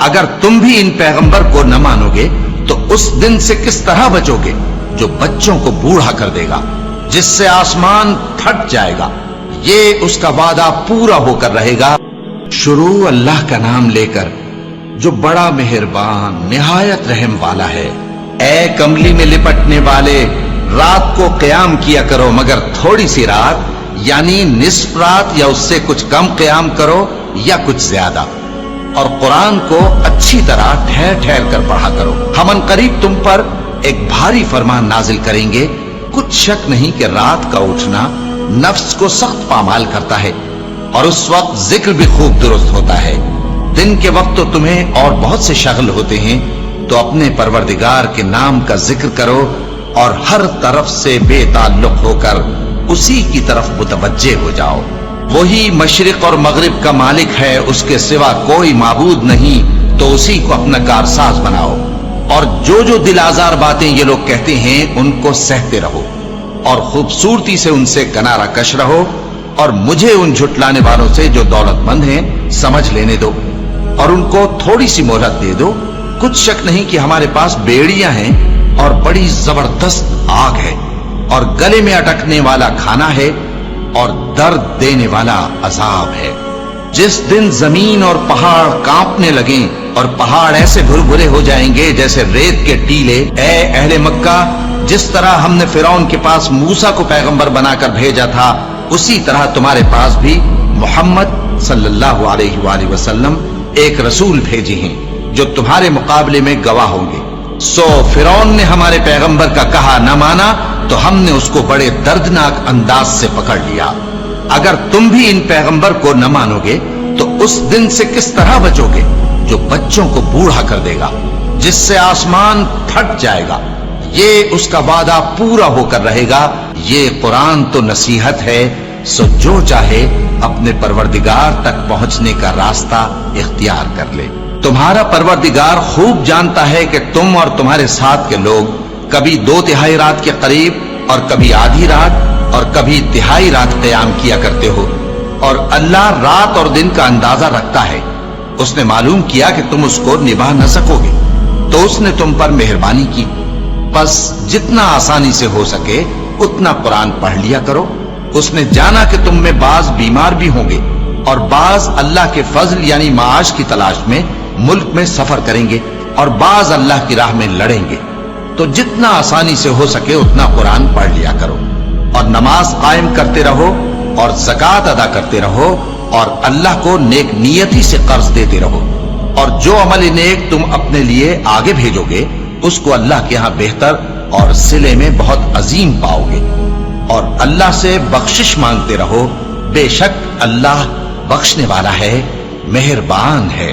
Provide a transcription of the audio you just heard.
अगर तुम भी इन पैगंबर को न मानोगे तो उस दिन से किस तरह बचोगे जो बच्चों को बूढ़ा कर देगा, जिससे आसमान फट जाएगा। ये उसका वादा पूरा होकर रहेगा। शुरू अल्लाह का नाम लेकर जो बड़ा मेहरबान निहायत रहम वाला है। ए कमली में लिपटने वाले, रात को क़याम किया करो मगर थोड़ी सी रात, यानी निस्फ रात या उससे कुछ कम क़याम करो या कुछ ज्यादा। और कुरान को अच्छी तरह ठहर ठहर कर पढ़ा करो। हम अनकरीब तुम पर एक भारी फरमान नाजिल करेंगे। कुछ शक नहीं कि रात का उठना नफ्स को सख्त पामाल करता है और उस वक्त जिक्र भी खूब दुरुस्त होता है। दिन के वक्त तो तुम्हें और बहुत से शगल होते हैं, तो अपने परवरदिगार के नाम का जिक्र करो और हर तरफ से बेताल्लुक होकर उसी की तरफ मुतवज्जे हो जाओ। वही मशरिक और मगरिब का मालिक है, उसके सिवा कोई माबूद नहीं, तो उसी को अपना कारसाज बनाओ। और जो जो दिल आजार बातें ये लोग कहते हैं उनको सहते रहो और खूबसूरती से उनसे किनारा कश रहो। और मुझे उन झुटलाने वालों से जो दौलतमंद हैं समझ लेने दो और उनको थोड़ी सी मोहलत दे दो। कुछ शक नहीं कि हमारे पास बेड़ियां हैं और बड़ी जबरदस्त आग है और गले में अटकने वाला खाना है और दर्द देने वाला अजाब है। जिस दिन जमीन और पहाड़ कांपने लगें और पहाड़ ऐसे भुरभुरे हो जाएंगे जैसे रेत के टीले। ए अहले मक्का, जिस तरह हमने फिरौन के पास मूसा को पैगंबर बनाकर भेजा था, उसी तरह तुम्हारे पास भी मोहम्मद सल्लल्लाहु अलैहि वसल्लम एक रसूल भेजे हैं जो तुम्हारे मुकाबले में गवाह होंगे। सो फिरौन ने हमारे पैगंबर का कहा न माना तो हमने उसको बड़े दर्दनाक अंदाज से पकड़ लिया। अगर तुम भी इन पैगंबर को न मानोगे तो उस दिन से किस तरह बचोगे जो बच्चों को बूढ़ा कर देगा, जिससे आसमान फट जाएगा। ये उसका वादा पूरा होकर रहेगा। ये कुरान तो नसीहत है, सो जो चाहे अपने परवरदिगार तक पहुंचने का रास्ता इख्तियार कर ले। तुम्हारा परवरदिगार खूब जानता है कि तुम और तुम्हारे साथ के लोग कभी 2/3 रात के करीब और कभी आधी रात और कभी तिहाई रात क़याम किया करते हो। और अल्लाह रात और दिन का अंदाजा रखता है। उसने मालूम किया कि तुम उसको निभा न सकोगे तो उसने तुम पर मेहरबानी की। बस जितना आसानी से हो सके उतना कुरान पढ़ लिया करो। उसने जाना कि तुम में बाज बीमार भी होंगे और बाज अल्लाह के फजल यानी माश की तलाश में मुल्क में सफर करेंगे और बाज अल्लाह की राह में लड़ेंगे। तो जितना आसानी से हो सके उतना कुरान पढ़ लिया करो और नमाज कायम करते रहो और ज़कात अदा करते रहो और अल्लाह को नेक नियति से कर्ज देते रहो। और जो अमल नेक तुम अपने लिए आगे भेजोगे उसको अल्लाह के यहां बेहतर और सिले में बहुत अजीम पाओगे। और अल्लाह से बख्शिश मांगते रहो, बेशक अल्लाह बख्शने वाला है, मेहरबान है।